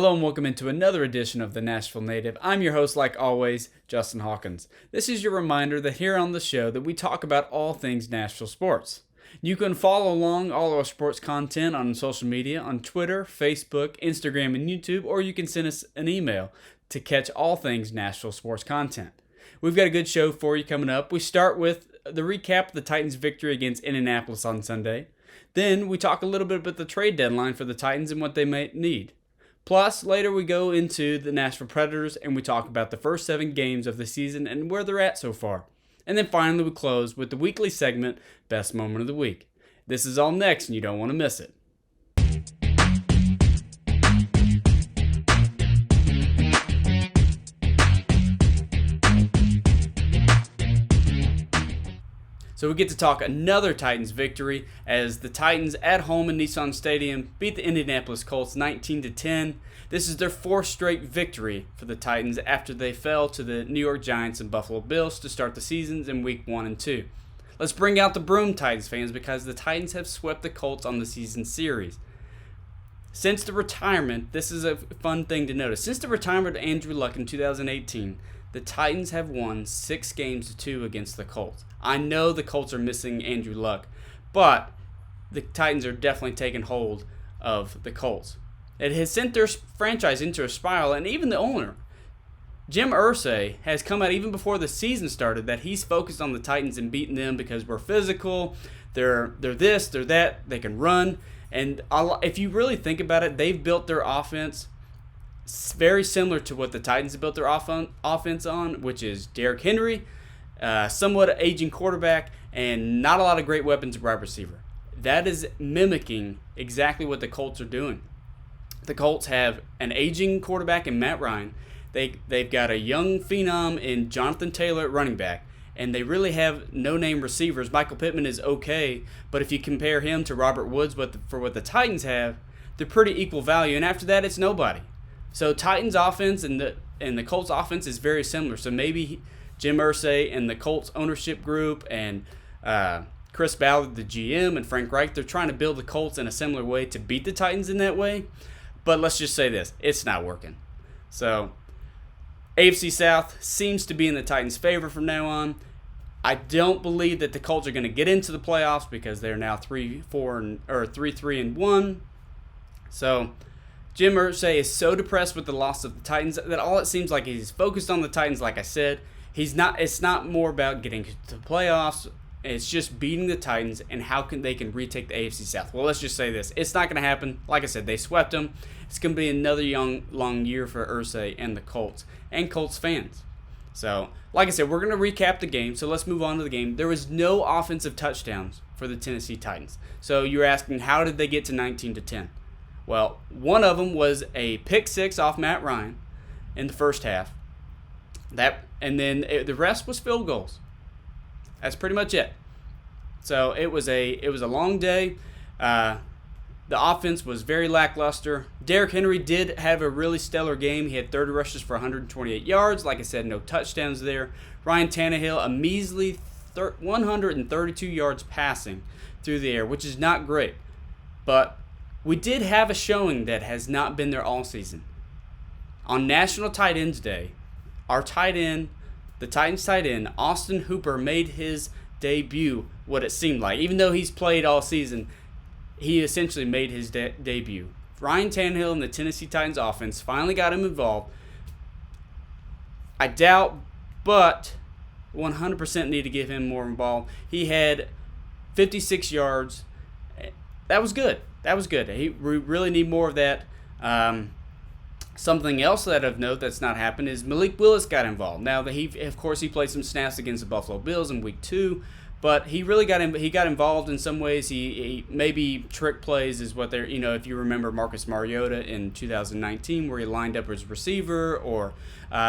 Hello and welcome into another edition of the Nashville Native. I'm your host, like always, Justin Hawkins. This is your reminder that here on the show that we talk about all things Nashville sports. You can follow along all our sports content on social media on Twitter, Facebook, Instagram, and YouTube, or you can send us an email to catch all things Nashville sports content. We've got a good show for you coming up. We start with the recap of the Titans' victory against Indianapolis on Sunday. Then we talk a little bit about the trade deadline for the Titans and what they might need. Plus, later we go into the Nashville Predators and we talk about the first 7 games of the season and where they're at so far. And then finally we close with the weekly segment, Best Moment of the Week. This is all next and you don't want to miss it. So we get to talk another Titans victory as the Titans at home in Nissan Stadium beat the Indianapolis Colts 19-10. This is their 4th straight victory for the Titans after they fell to the New York Giants and Buffalo Bills to start the seasons in week 1 and 2. Let's bring out the broom, Titans fans, because the Titans have swept the Colts on the season series. Since the retirement, this is a fun thing to notice. Since the retirement of Andrew Luck in 2018, the Titans have won 6 games to 2 against the Colts. I know the Colts are missing Andrew Luck, but the Titans are definitely taking hold of the Colts. It has sent their franchise into a spiral, and even the owner, Jim Irsay, has come out even before the season started that he's focused on the Titans and beating them because we're physical, they're this, they're that, they can run. And if you really think about it, they've built their offense very similar to what the Titans have built their offense on, which is Derrick Henry, somewhat aging quarterback, and not a lot of great weapons at wide receiver. That is mimicking exactly what the Colts are doing. The Colts have an aging quarterback in Matt Ryan. They've got a young phenom in Jonathan Taylor at running back, and they really have no-name receivers. Michael Pittman is okay, but if you compare him to Robert Woods for what the Titans have, they're pretty equal value, and after that, it's nobody. So Titans offense and the Colts offense is very similar. So maybe Jim Irsay and the Colts ownership group and Chris Ballard, the GM, and Frank Reich, they're trying to build the Colts in a similar way to beat the Titans in that way. But let's just say this, it's not working. So AFC South seems to be in the Titans' favor from now on. I don't believe that the Colts are going to get into the playoffs because they're now 3-3-1. So Jim Irsay is so depressed with the loss of the Titans that all it seems like he's focused on the Titans. Like I said, it's not more about getting to the playoffs. It's just beating the Titans and how they can retake the AFC South. Well, let's just say this. It's not going to happen. Like I said, they swept them. It's going to be another long year for Irsay and the Colts and Colts fans. So, like I said, we're going to recap the game. So let's move on to the game. There was no offensive touchdowns for the Tennessee Titans. So you're asking, how did they get to 19-10? Well, one of them was a pick 6 off Matt Ryan in the first half. And then the rest was field goals. That's pretty much it. So it was a long day. The offense was very lackluster. Derrick Henry did have a really stellar game. He had 30 rushes for 128 yards. Like I said, no touchdowns there. Ryan Tannehill, a measly 132 yards passing through the air, which is not great. But we did have a showing that has not been there all season. On National Tight Ends Day, our tight end, the Titans tight end, Austin Hooper, made his debut, what it seemed like. Even though he's played all season, he essentially made his debut. Ryan Tannehill and the Tennessee Titans offense finally got him involved. I doubt, but 100% need to give him more involved. He had 56 yards. That was good. We really need more of that. Something else that of note that's not happened is Malik Willis got involved. Now, he played some snaps against the Buffalo Bills in week 2, but he really got involved in some ways. He maybe trick plays is what they're, if you remember Marcus Mariota in 2019 where he lined up as receiver or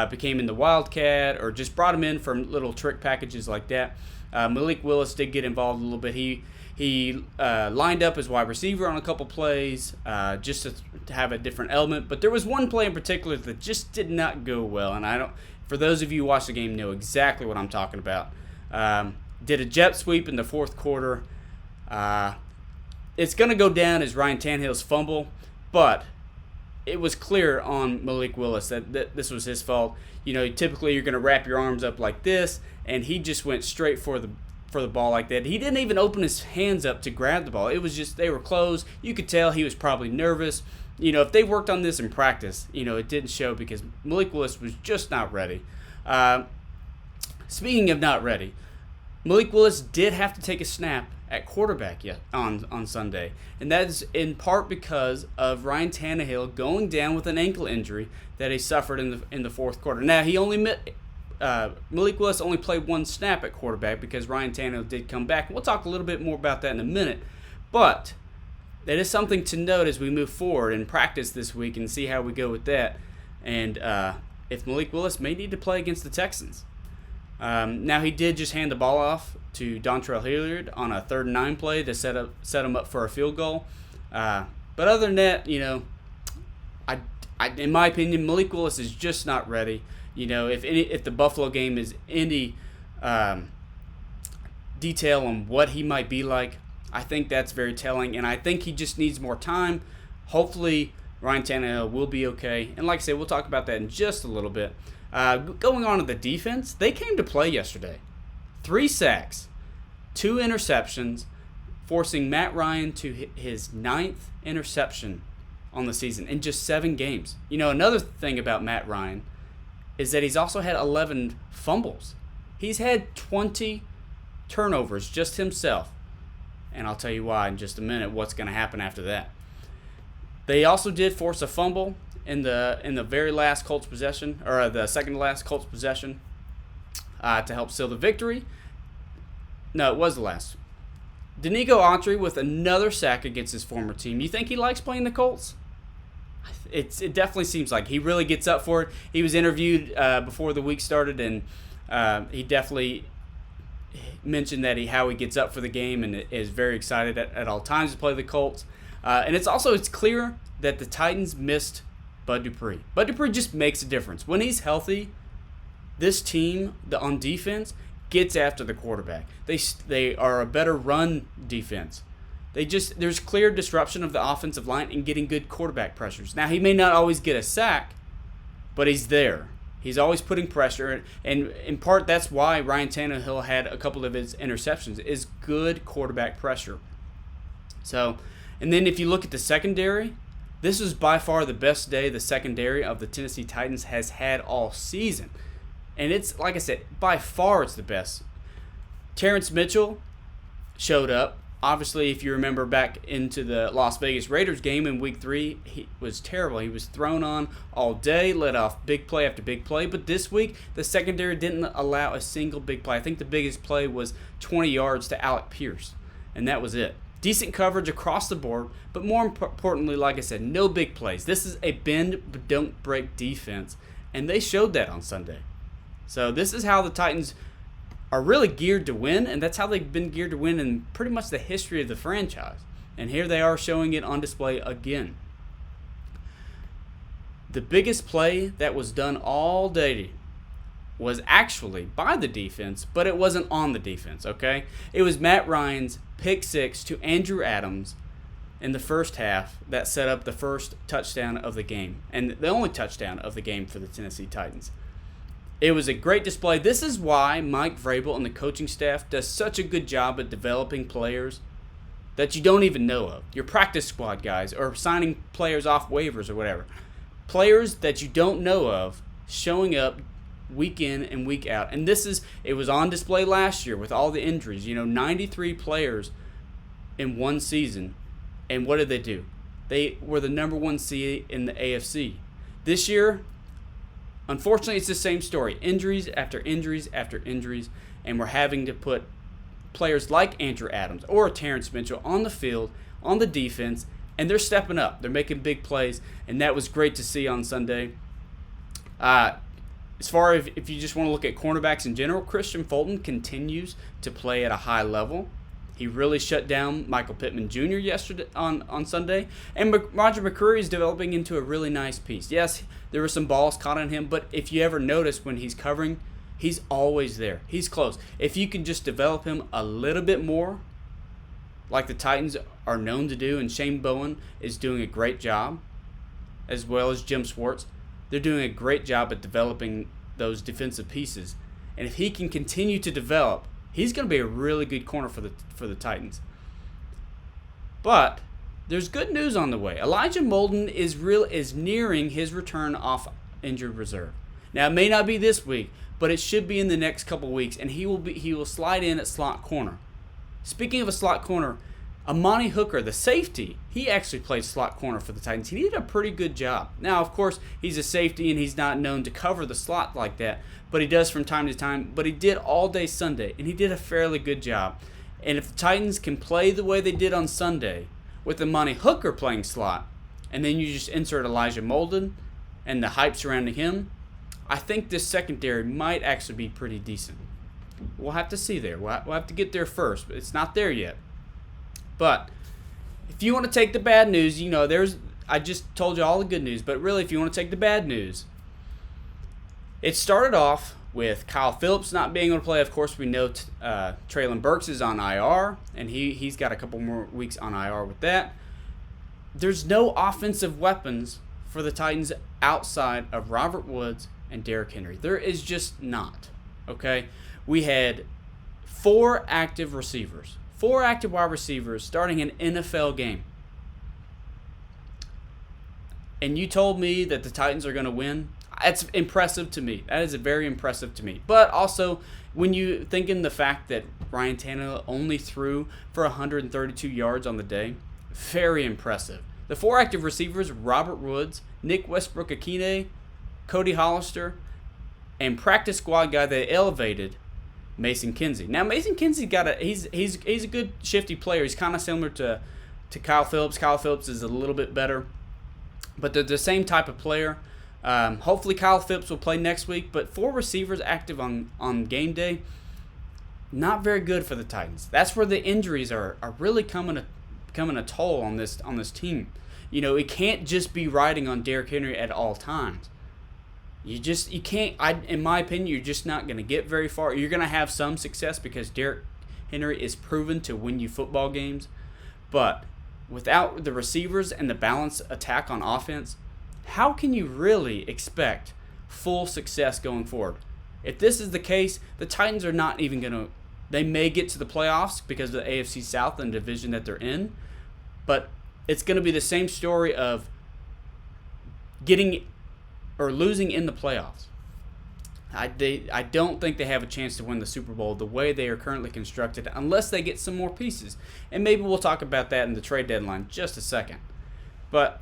became in the Wildcat or just brought him in for little trick packages like that. Malik Willis did get involved a little bit. He lined up as wide receiver on a couple plays just to have a different element. But there was one play in particular that just did not go well. And for those of you who watch the game, know exactly what I'm talking about. Did a jet sweep in the fourth quarter. It's going to go down as Ryan Tannehill's fumble, but it was clear on Malik Willis that this was his fault. Typically you're going to wrap your arms up like this, and he just went straight for the ball like that. He didn't even open his hands up to grab the ball. It was just they were closed. You could tell he was probably nervous. If they worked on this in practice, it didn't show because Malik Willis was just not ready. Speaking of not ready, Malik Willis did have to take a snap at quarterback on Sunday, and that is in part because of Ryan Tannehill going down with an ankle injury that he suffered in the fourth quarter. Now Malik Willis only played one snap at quarterback because Ryan Tannehill did come back. We'll talk a little bit more about that in a minute, but that is something to note as we move forward in practice this week and see how we go with that, and if Malik Willis may need to play against the Texans. Now he did just hand the ball off to Dontrell Hilliard on a 3rd and 9 play to set him up for a field goal. But other than that, in my opinion, Malik Willis is just not ready. If the Buffalo game is any detail on what he might be like, I think that's very telling, and I think he just needs more time. Hopefully, Ryan Tannehill will be okay. And like I said, we'll talk about that in just a little bit. Going on to the defense, they came to play yesterday. 3 sacks, 2 interceptions, forcing Matt Ryan to his 9th interception on the season in just 7 games. Another thing about Matt Ryan is that he's also had 11 fumbles. He's had 20 turnovers just himself. And I'll tell you why in just a minute, what's going to happen after that. They also did force a fumble in the very last Colts possession, or the second to last Colts possession, to help seal the victory. No, it was the last. Danico Autry with another sack against his former team. You think he likes playing the Colts? It definitely seems like he really gets up for it. He was interviewed before the week started, and he definitely mentioned that how he gets up for the game and is very excited at all times to play the Colts. And it's clear that the Titans missed Bud Dupree. Bud Dupree just makes a difference. When he's healthy, this team on defense gets after the quarterback. They are a better run defense. There's clear disruption of the offensive line and getting good quarterback pressures. Now, he may not always get a sack, but he's there. He's always putting pressure, and in part that's why Ryan Tannehill had a couple of his interceptions, is good quarterback pressure. So, and then if you look at the secondary, this is by far the best day the secondary of the Tennessee Titans has had all season. And it's, like I said, by far it's the best. Terrence Mitchell showed up. Obviously, if you remember back into the Las Vegas Raiders game in Week 3, he was terrible. He was thrown on all day, let off big play after big play. But this week, the secondary didn't allow a single big play. I think the biggest play was 20 yards to Alec Pierce, and that was it. Decent coverage across the board, but more importantly, like I said, no big plays. This is a bend but don't break defense, and they showed that on Sunday. So this is how the Titans are really geared to win, and that's how they've been geared to win in pretty much the history of the franchise. And here they are showing it on display again. The biggest play that was done all day was actually by the defense, but it wasn't on the defense, okay? It was Matt Ryan's pick 6 to Andrew Adams in the first half that set up the first touchdown of the game, and the only touchdown of the game for the Tennessee Titans. It was a great display. This is why Mike Vrabel and the coaching staff does such a good job at developing players that you don't even know of. Your practice squad guys, or signing players off waivers or whatever. Players that you don't know of showing up week in and week out. And it was on display last year with all the injuries. 93 players in one season. And what did they do? They were the number 1 seed in the AFC. This year, unfortunately, it's the same story. Injuries after injuries after injuries, and we're having to put players like Andrew Adams or Terrence Mitchell on the field, on the defense, and they're stepping up. They're making big plays, and that was great to see on Sunday. As far as if you just want to look at cornerbacks in general, Christian Fulton continues to play at a high level. He really shut down Michael Pittman Jr. yesterday on Sunday. And Roger McCreary is developing into a really nice piece. Yes, there were some balls caught on him, but if you ever notice when he's covering, he's always there. He's close. If you can just develop him a little bit more, like the Titans are known to do, and Shane Bowen is doing a great job, as well as Jim Schwartz, they're doing a great job at developing those defensive pieces. And if he can continue to develop, he's going to be a really good corner for the Titans. But there's good news on the way. Elijah Molden is nearing his return off injured reserve. Now, it may not be this week, but it should be in the next couple weeks, and he will slide in at slot corner. Speaking of a slot corner, Amani Hooker, the safety, he actually played slot corner for the Titans. He did a pretty good job. Now, of course, he's a safety, and he's not known to cover the slot like that, but he does from time to time. But he did all day Sunday, and he did a fairly good job. And if the Titans can play the way they did on Sunday, with Amani Hooker playing slot, and then you just insert Elijah Molden and the hype surrounding him, I think this secondary might actually be pretty decent. We'll have to see there. We'll have to get there first, but it's not there yet. But if you want to take the bad news, I just told you all the good news, but really if you want to take the bad news, it started off with Kyle Phillips not being able to play. Of course, we know Traylon Burks is on IR, and he's got a couple more weeks on IR with that. There's no offensive weapons for the Titans outside of Robert Woods and Derrick Henry. There is just not, okay? We had 4 active wide receivers starting an NFL game. And you told me that the Titans are going to win. That's impressive to me. That is very impressive to me. But also, when you think in the fact that Ryan Tannehill only threw for 132 yards on the day, very impressive. The 4 active receivers, Robert Woods, Nick Westbrook-Akine, Cody Hollister, and practice squad guy they elevated, Mason Kinsey. Now, Mason Kinsey he's a good shifty player. He's kind of similar to Kyle Phillips. Kyle Phillips is a little bit better, but they're the same type of player. Hopefully Kyle Phillips will play next week, but 4 receivers active on game day, not very good for the Titans. That's where the injuries are really coming a toll on this team. It can't just be riding on Derrick Henry at all times. You can't. In my opinion, you're just not going to get very far. You're going to have some success because Derrick Henry is proven to win you football games, but without the receivers and the balanced attack on offense, how can you really expect full success going forward? If this is the case, the Titans are not even going to. They may get to the playoffs because of the AFC South and the division that they're in, but it's going to be the same story of getting or losing in the playoffs. I don't think they have a chance to win the Super Bowl the way they are currently constructed unless they get some more pieces. And maybe we'll talk about that in the trade deadline in just a second. But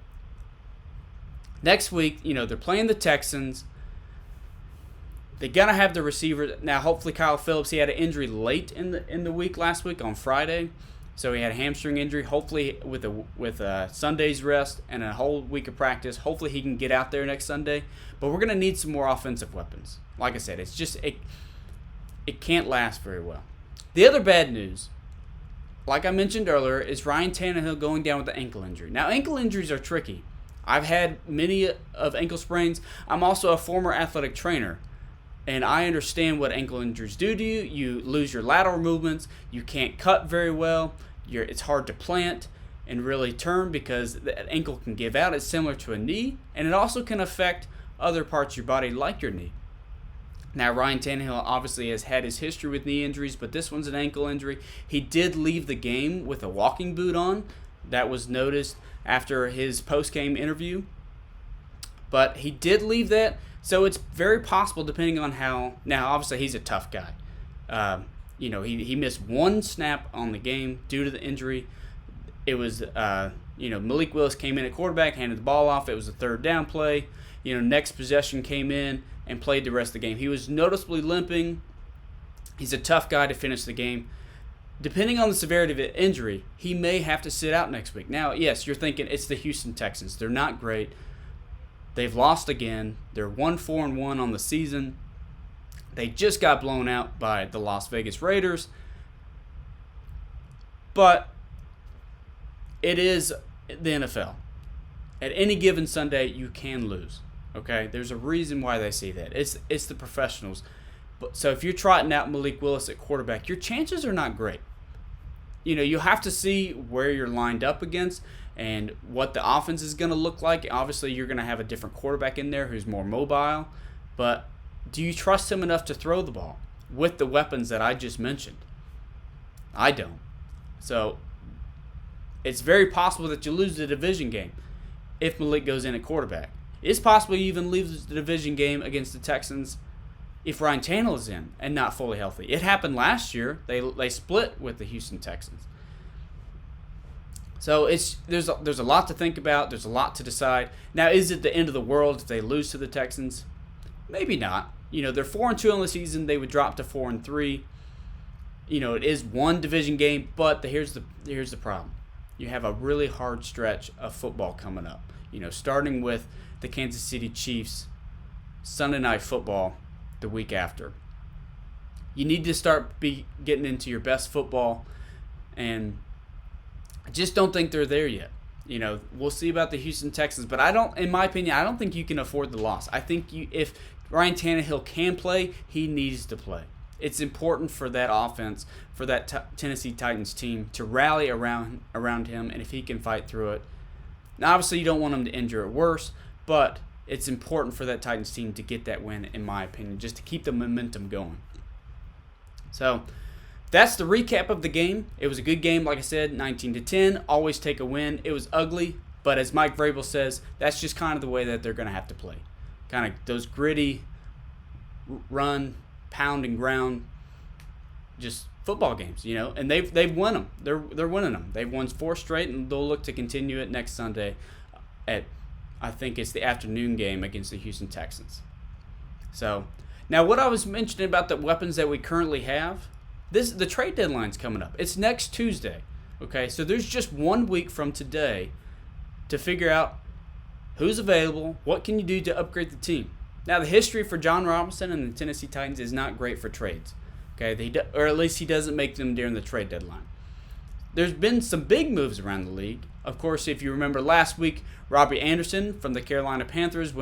next week, they're playing the Texans. They gotta have the receiver now. Hopefully, Kyle Phillips. He had an injury late in the week last week on Friday, so he had a hamstring injury. Hopefully, with Sunday's rest and a whole week of practice, hopefully he can get out there next Sunday. But we're gonna need some more offensive weapons. Like I said, it's just it can't last very well. The other bad news, like I mentioned earlier, is Ryan Tannehill going down with an ankle injury. Now, ankle injuries are tricky. I've had many of ankle sprains. I'm also a former athletic trainer, and I understand what ankle injuries do to you. You lose your lateral movements. You can't cut very well. It's hard to plant and really turn because the ankle can give out. It's similar to a knee, and it also can affect other parts of your body like your knee. Now, Ryan Tannehill obviously has had his history with knee injuries, but this one's an ankle injury. He did leave the game with a walking boot on. That was noticed after his post-game interview. But he did leave that, so it's very possible depending on how. Now, obviously, he's a tough guy. He missed 1 snap on the game due to the injury. It was, Malik Willis came in at quarterback, handed the ball off. It was a 3rd down play. Next possession came in and played the rest of the game. He was noticeably limping. He's a tough guy to finish the game. Depending on the severity of the injury, he may have to sit out next week. Now, yes, you're thinking it's the Houston Texans. They're not great. They've lost again. They're 1-4-1 on the season. They just got blown out by the Las Vegas Raiders. But it is the NFL. At any given Sunday, you can lose. Okay? There's a reason why they say that. It's the professionals. So if you're trotting out Malik Willis at quarterback, your chances are not great. You'll have to see where you're lined up against and what the offense is going to look like. Obviously, you're going to have a different quarterback in there who's more mobile, but do you trust him enough to throw the ball with the weapons that I just mentioned? I don't. So it's very possible that you lose the division game if Malik goes in at quarterback. It's possible you even lose the division game against the Texans if Ryan Tannehill is in and not fully healthy. It happened last year. They split with the Houston Texans. So there's a lot to think about. There's a lot to decide. Now, is it the end of the world if they lose to the Texans? Maybe not. They're 4-2 on the season. They would drop to 4-3. It is one division game, but here's the problem. You have a really hard stretch of football coming up. Starting with the Kansas City Chiefs Sunday Night Football the week after. You need to start getting into your best football, and I just don't think they're there yet. We'll see about the Houston Texans, but in my opinion, I don't think you can afford the loss. I think if Ryan Tannehill can play, he needs to play. It's important for that offense, for that Tennessee Titans team to rally around him, and if he can fight through it. Now, obviously, you don't want him to injure it worse, but it's important for that Titans team to get that win, in my opinion, just to keep the momentum going. So that's the recap of the game. It was a good game, like I said, 19-10. Always take a win. It was ugly, but as Mike Vrabel says, that's just kind of the way that they're going to have to play. Kind of those gritty, run, pound and ground, just football games, and they've won them. They're winning them. They've won 4 straight, and they'll look to continue it next Sunday at, I think it's the afternoon game against the Houston Texans. So now what I was mentioning about the weapons that we currently have, the trade deadline's coming up. It's next Tuesday. Okay, so there's just 1 week from today to figure out who's available, what can you do to upgrade the team. Now, the history for John Robinson and the Tennessee Titans is not great for trades. Okay, or at least he doesn't make them during the trade deadline. There's been some big moves around the league. Of course, if you remember last week, Robbie Anderson from the Carolina Panthers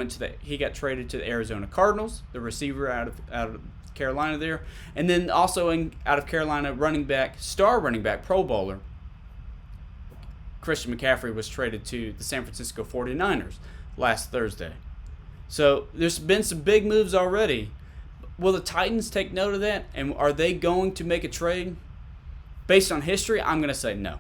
he got traded to the Arizona Cardinals, the receiver out of Carolina there, and then also out of Carolina, star running back, Pro Bowler Christian McCaffrey was traded to the San Francisco 49ers last Thursday. So there's been some big moves already. Will the Titans take note of that? And are they going to make a trade? Based on history, I'm going to say no.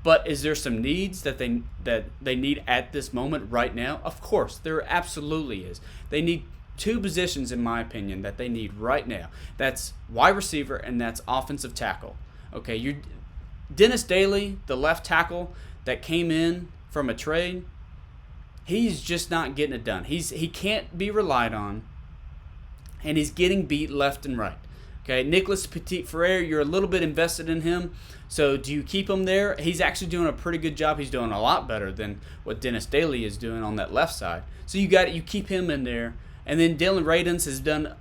But is there some needs that they need at this moment right now? Of course, there absolutely is. They need 2 positions, in my opinion, that they need right now. That's wide receiver and that's offensive tackle. Okay, Dennis Daly, the left tackle that came in from a trade, he's just not getting it done. He can't be relied on, and he's getting beat left and right. Okay, Nicholas Petit-Frere, you're a little bit invested in him, so do you keep him there? He's actually doing a pretty good job. He's doing a lot better than what Dennis Daly is doing on that left side. So you keep him in there, and then Dylan Radins has done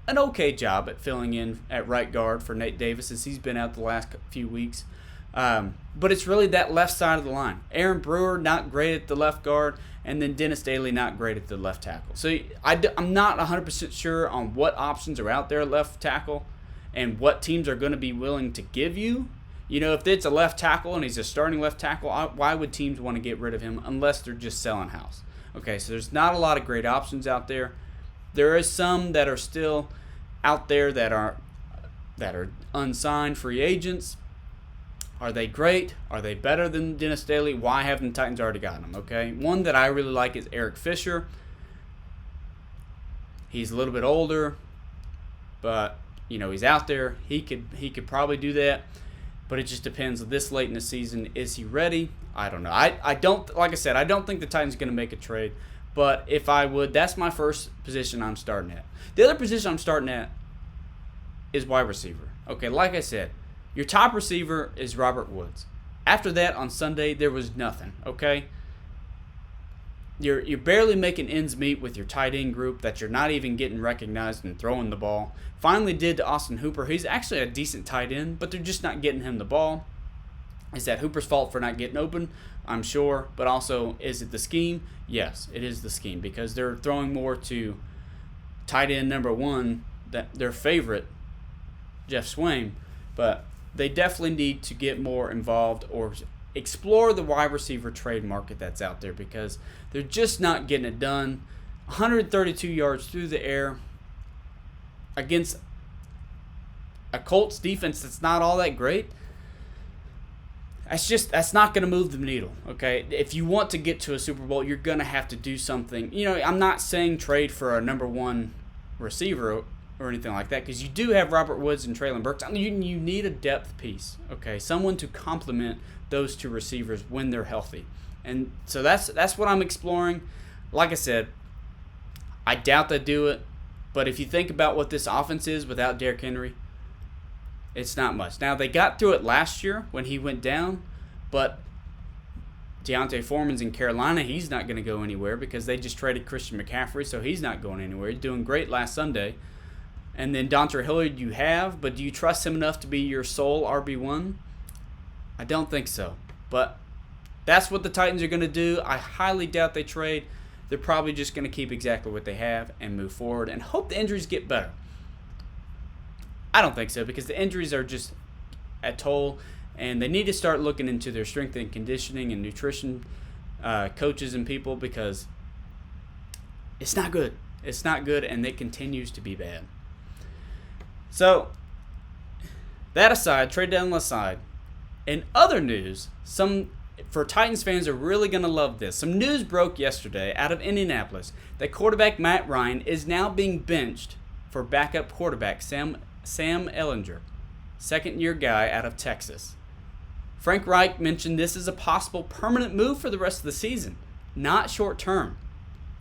an okay job at filling in at right guard for Nate Davis as he's been out the last few weeks. But it's really that left side of the line. Aaron Brewer, not great at the left guard, and then Dennis Daly, not great at the left tackle. So I'm not 100% sure on what options are out there at left tackle and what teams are going to be willing to give you. If it's a left tackle and he's a starting left tackle, why would teams want to get rid of him unless they're just selling house? Okay, so there's not a lot of great options out there. There is some that are still out there that are unsigned free agents. Are they great? Are they better than Dennis Daly? Why haven't the Titans already gotten them? Okay, one that I really like is Eric Fisher. He's a little bit older, but he's out there. He could probably do that, but it just depends. This late in the season, is he ready? I don't know. I don't, like I said, I don't think the Titans are going to make a trade, but if I would, that's my first position I'm starting at. The other position I'm starting at is wide receiver. Okay, like I said, your top receiver is Robert Woods. After that, on Sunday, there was nothing, okay? You're barely making ends meet with your tight end group that you're not even getting recognized and throwing the ball. Finally did to Austin Hooper. He's actually a decent tight end, but they're just not getting him the ball. Is that Hooper's fault for not getting open? I'm sure. But also, is it the scheme? Yes, it is the scheme because they're throwing more to tight end number 1, that their favorite, Jeff Swain. But they definitely need to get more involved or explore the wide receiver trade market that's out there because they're just not getting it done. 132 yards through the air against a Colts defense that's not all that great. That's not going to move the needle, okay? If you want to get to a Super Bowl, you're going to have to do something. I'm not saying trade for a number one receiver or anything like that because you do have Robert Woods and Treylon Burks. You need a depth piece, okay? Someone to complement those two receivers when they're healthy. And so that's what I'm exploring. Like I said, I doubt they do it, but if you think about what this offense is without Derrick Henry, it's not much. Now, they got through it last year when he went down, but Deontay Foreman's in Carolina. He's not going to go anywhere because they just traded Christian McCaffrey, so he's not going anywhere. He's doing great last Sunday. And then Dontre Hilliard you have, but do you trust him enough to be your sole RB1? I don't think so. But that's what the Titans are going to do. I highly doubt they trade. They're probably just going to keep exactly what they have and move forward and hope the injuries get better. I don't think so because the injuries are just a toll, and they need to start looking into their strength and conditioning and nutrition coaches and people because it's not good. It's not good, and it continues to be bad. So, that aside, trade deadline aside, in other news, for Titans fans are really going to love this. Some news broke yesterday out of Indianapolis that quarterback Matt Ryan is now being benched for backup quarterback Sam Ehlinger, second-year guy out of Texas. Frank Reich mentioned this is a possible permanent move for the rest of the season, not short-term.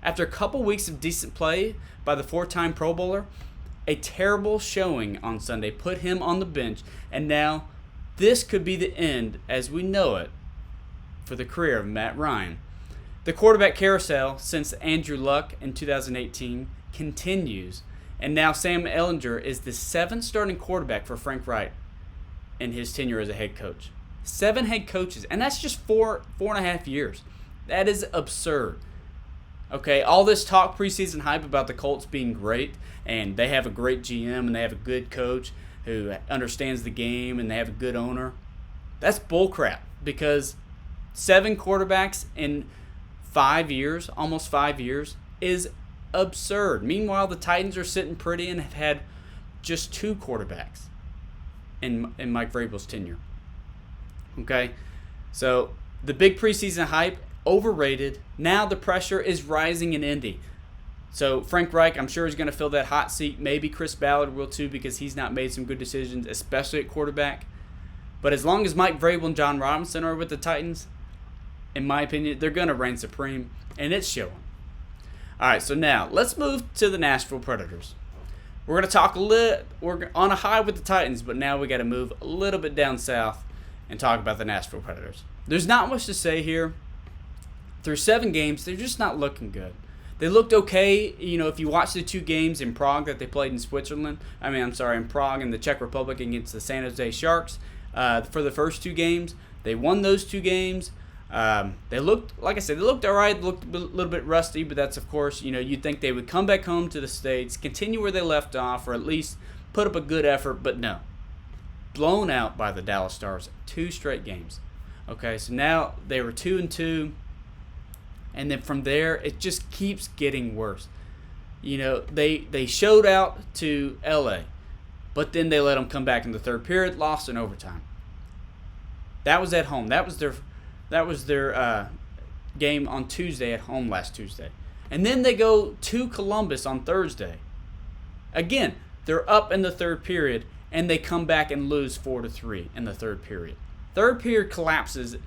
After a couple weeks of decent play by the four-time Pro Bowler, a terrible showing on Sunday put him on the bench, and now this could be the end, as we know it, for the career of Matt Ryan. The quarterback carousel since Andrew Luck in 2018 continues, and now Sam Ehlinger is the seventh starting quarterback for Frank Reich in his tenure as a head coach. 7 head coaches, and that's just 4.5 years. That is absurd. Okay, all this talk preseason hype about the Colts being great, and they have a great GM, and they have a good coach who understands the game, and they have a good owner. That's bullcrap because 7 quarterbacks in 5 years, almost 5 years, is absurd. Meanwhile, the Titans are sitting pretty and have had just 2 quarterbacks in Mike Vrabel's tenure. Okay, so the big preseason hype, overrated. Now the pressure is rising in Indy. So Frank Reich, I'm sure, is going to fill that hot seat. Maybe Chris Ballard will too because he's not made some good decisions, especially at quarterback. But as long as Mike Vrabel and John Robinson are with the Titans, in my opinion, they're going to reign supreme, and it's showing. All right, so now let's move to the Nashville Predators. We're going to talk we're on a high with the Titans, but now we got to move a little bit down south and talk about the Nashville Predators. There's not much to say here. Through 7 games, they're just not looking good. They looked okay, if you watch the 2 games in Prague that they played in Prague and the Czech Republic against the San Jose Sharks. For the first 2 games, they won those 2 games. They looked, like I said, they looked all right, looked a little bit rusty, but that's, of course, you'd think they would come back home to the States, continue where they left off, or at least put up a good effort, but no. Blown out by the Dallas Stars, 2 straight games. Okay, so now they were 2-2. And then from there, it just keeps getting worse. They showed out to L.A., but then they let them come back in the third period, lost in overtime. That was at home. That was their game on Tuesday at home last Tuesday. And then they go to Columbus on Thursday. Again, they're up in the third period, and they come back and lose 4-3 in the third period. Third period collapses,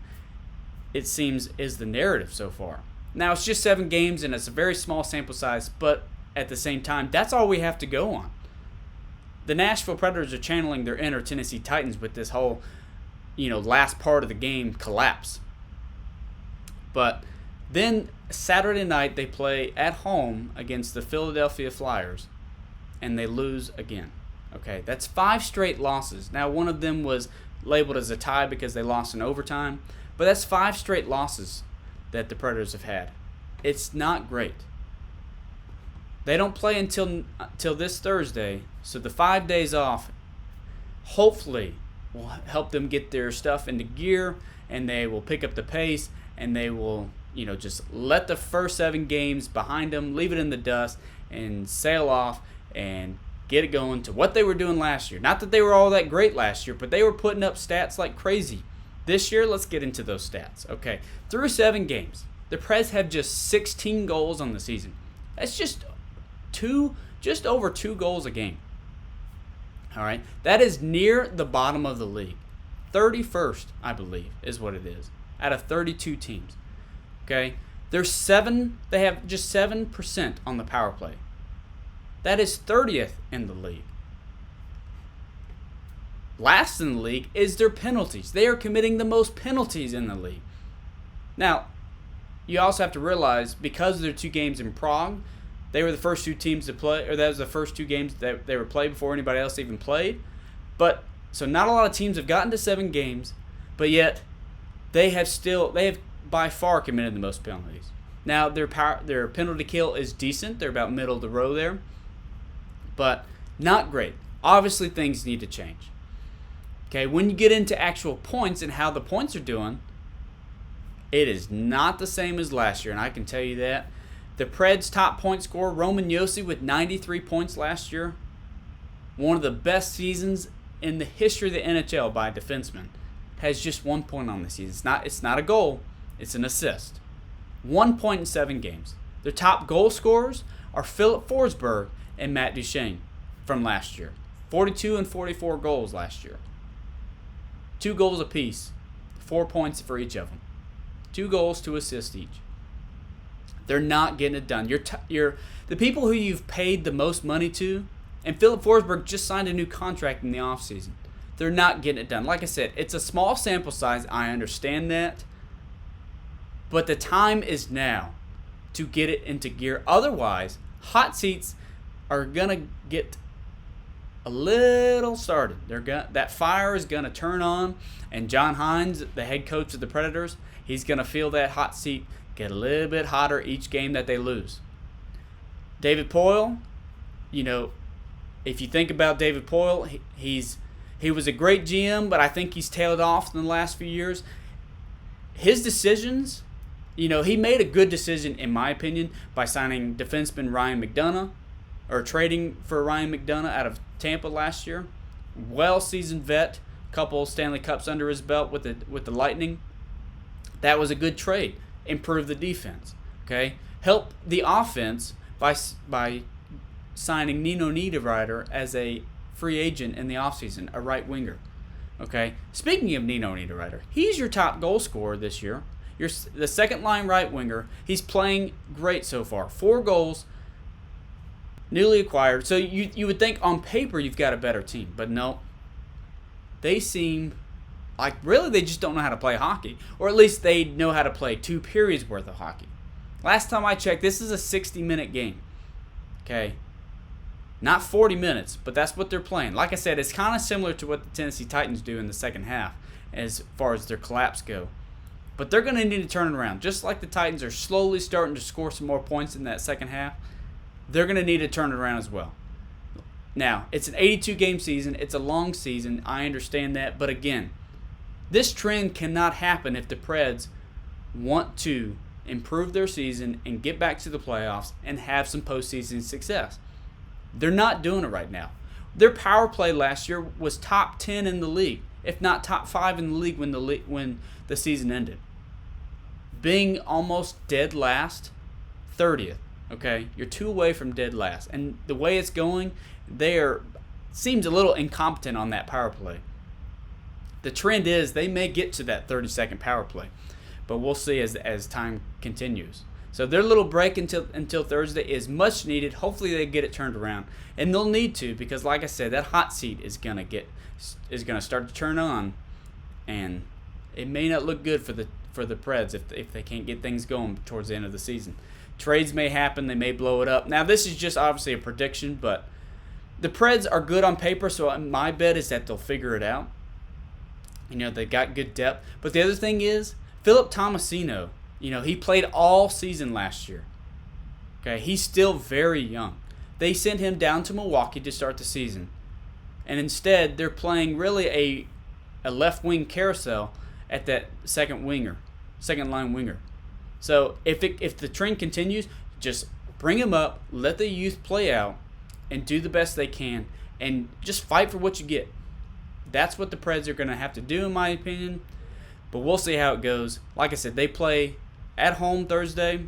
it seems, is the narrative so far. Now, it's just 7 games, and it's a very small sample size, but at the same time, that's all we have to go on. The Nashville Predators are channeling their inner Tennessee Titans with this whole, last part of the game collapse. But then Saturday night, they play at home against the Philadelphia Flyers, and they lose again. Okay, that's 5 straight losses. Now, one of them was labeled as a tie because they lost in overtime, but that's 5 straight losses that the Predators have had. It's not great. They don't play until this Thursday, so the 5 days off, hopefully will help them get their stuff into gear, and they will pick up the pace, and they will, just let the first 7 games behind them, leave it in the dust, and sail off and get it going to what they were doing last year. Not that they were all that great last year, but they were putting up stats like crazy. This year, let's get into those stats. Okay, through 7 games, the Preds have just 16 goals on the season. That's just over 2 goals a game. All right, that is near the bottom of the league. 31st, I believe, is what it is, out of 32 teams. Okay, they have just 7% on the power play. That is 30th in the league. Last in the league is their penalties. They are committing the most penalties in the league. Now, you also have to realize, because of their 2 games in Prague, they were the first 2 teams to play, or that was the first 2 games that they were played before anybody else even played. So not a lot of teams have gotten to 7 games, but yet they have by far committed the most penalties. Now, their penalty kill is decent. They're about middle of the row there, but not great. Obviously, things need to change. Okay, when you get into actual points and how the points are doing, it is not the same as last year, and I can tell you that. The Preds' top point scorer, Roman Josi, with 93 points last year. One of the best seasons in the history of the NHL by a defenseman. Has just 1 point on the season. It's not a goal, it's an assist. 1 point in 7 games. Their top goal scorers are Philip Forsberg and Matt Duchene from last year. 42 and 44 goals last year. 2 goals apiece. 4 points for each of them. 2 goals, 2 assists each. They're not getting it done. The people who you've paid the most money to, and Philip Forsberg just signed a new contract in the offseason. They're not getting it done. Like I said, it's a small sample size. I understand that. But the time is now to get it into gear. Otherwise, hot seats are going to get a little started. That fire is going to turn on, and John Hines, the head coach of the Predators, he's going to feel that hot seat get a little bit hotter each game that they lose. David Poile, if you think about David Poile, he was a great GM, but I think he's tailed off in the last few years. His decisions, he made a good decision, in my opinion, by signing defenseman Ryan McDonough, or trading for Ryan McDonough out of Tampa last year. Well-seasoned vet, couple Stanley Cups under his belt with the Lightning. That was a good trade. Improve the defense. Okay, help the offense by signing Nino Niederreiter as a free agent in the offseason, a right winger. Okay, speaking of Nino Niederreiter, he's your top goal scorer this year. You're the second line right winger. He's playing great so far. 4 goals, newly acquired. So you would think on paper you've got a better team, but no. They seem like really they just don't know how to play hockey, or at least they know how to play 2 periods worth of hockey. Last time I checked, this is a 60-minute game. Okay, not 40 minutes, but that's what they're playing. Like I said, it's kind of similar to what the Tennessee Titans do in the second half as far as their collapse go. But they're going to need to turn it around. Just like the Titans are slowly starting to score some more points in that second half, they're going to need to turn it around as well. Now, it's an 82-game season. It's a long season. I understand that. But again, this trend cannot happen if the Preds want to improve their season and get back to the playoffs and have some postseason success. They're not doing it right now. Their power play last year was top 10 in the league, if not top 5 in the league when the season ended. Being almost dead last, 30th. Okay, you're 2 away from dead last, and the way it's going, seems a little incompetent on that power play. The trend is they may get to that 30-second power play, but we'll see as time continues. So their little break until Thursday is much needed. Hopefully they get it turned around, and they'll need to, because like I said, that hot seat is gonna start to turn on, and it may not look good for the Preds if they can't get things going towards the end of the season. Trades may happen, they may blow it up. Now this is just obviously a prediction, but the Preds are good on paper, so my bet is that they'll figure it out. They got good depth. But the other thing is, Philip Tomasino, he played all season last year. Okay, he's still very young. They sent him down to Milwaukee to start the season. And instead, they're playing really a left wing carousel at that second line winger. So if the trend continues, just bring him up, let the youth play out, and do the best they can, and just fight for what you get. That's what the Preds are going to have to do, in my opinion. But we'll see how it goes. Like I said, they play at home Thursday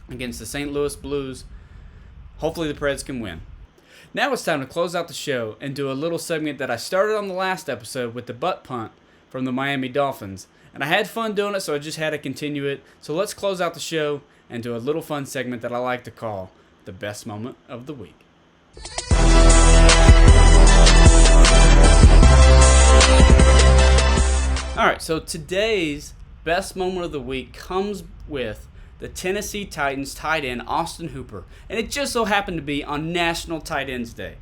against the St. Louis Blues. Hopefully the Preds can win. Now it's time to close out the show and do a little segment that I started on the last episode with the butt punt from the Miami Dolphins. And I had fun doing it, so I just had to continue it. So let's close out the show and do a little fun segment that I like to call the best moment of the week. Alright, so today's best moment of the week comes with the Tennessee Titans tight end Austin Hooper. And it just so happened to be on National Tight Ends Day.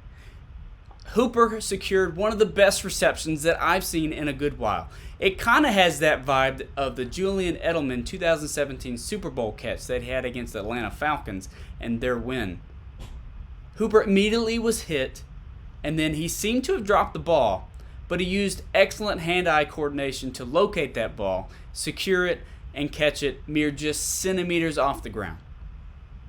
Hooper secured one of the best receptions that I've seen in a good while. It kind of has that vibe of the Julian Edelman 2017 Super Bowl catch that he had against the Atlanta Falcons and their win. Hooper immediately was hit, and then he seemed to have dropped the ball, but he used excellent hand-eye coordination to locate that ball, secure it, and catch it mere just centimeters off the ground.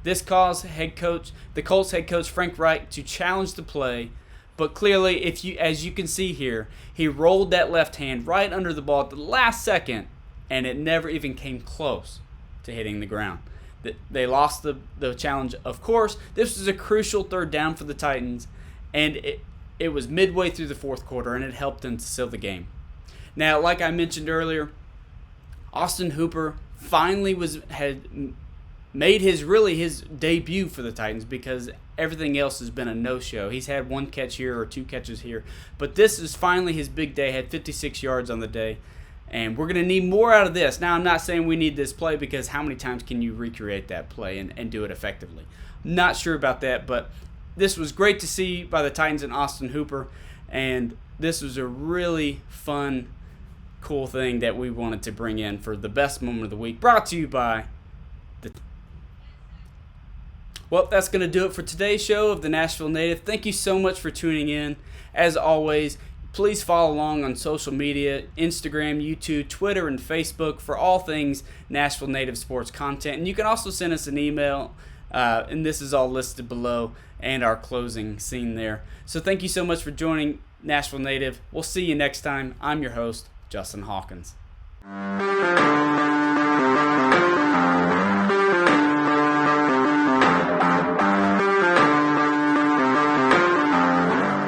This caused the Colts head coach Frank Reich to challenge the play, but clearly, as you can see here, he rolled that left hand right under the ball at the last second, and it never even came close to hitting the ground. They lost the challenge, of course. This was a crucial third down for the Titans, and it was midway through the fourth quarter, and it helped them to seal the game. Now, like I mentioned earlier, Austin Hooper finally had made his debut for the Titans, because everything else has been a no-show. He's had one catch here or two catches here, but this is finally his big day. Had 56 yards on the day, and we're going to need more out of this. Now, I'm not saying we need this play, because how many times can you recreate that play and do it effectively? Not sure about that, but this was great to see by the Titans and Austin Hooper, and this was a really fun, cool thing that we wanted to bring in for the best moment of the week, brought to you by the... Well, that's going to do it for today's show of the Nashville Native. Thank you so much for tuning in. As always, please follow along on social media, Instagram, YouTube, Twitter, and Facebook for all things Nashville Native sports content. And you can also send us an email, and this is all listed below, and our closing scene there. So thank you so much for joining Nashville Native. We'll see you next time. I'm your host, Justin Hawkins.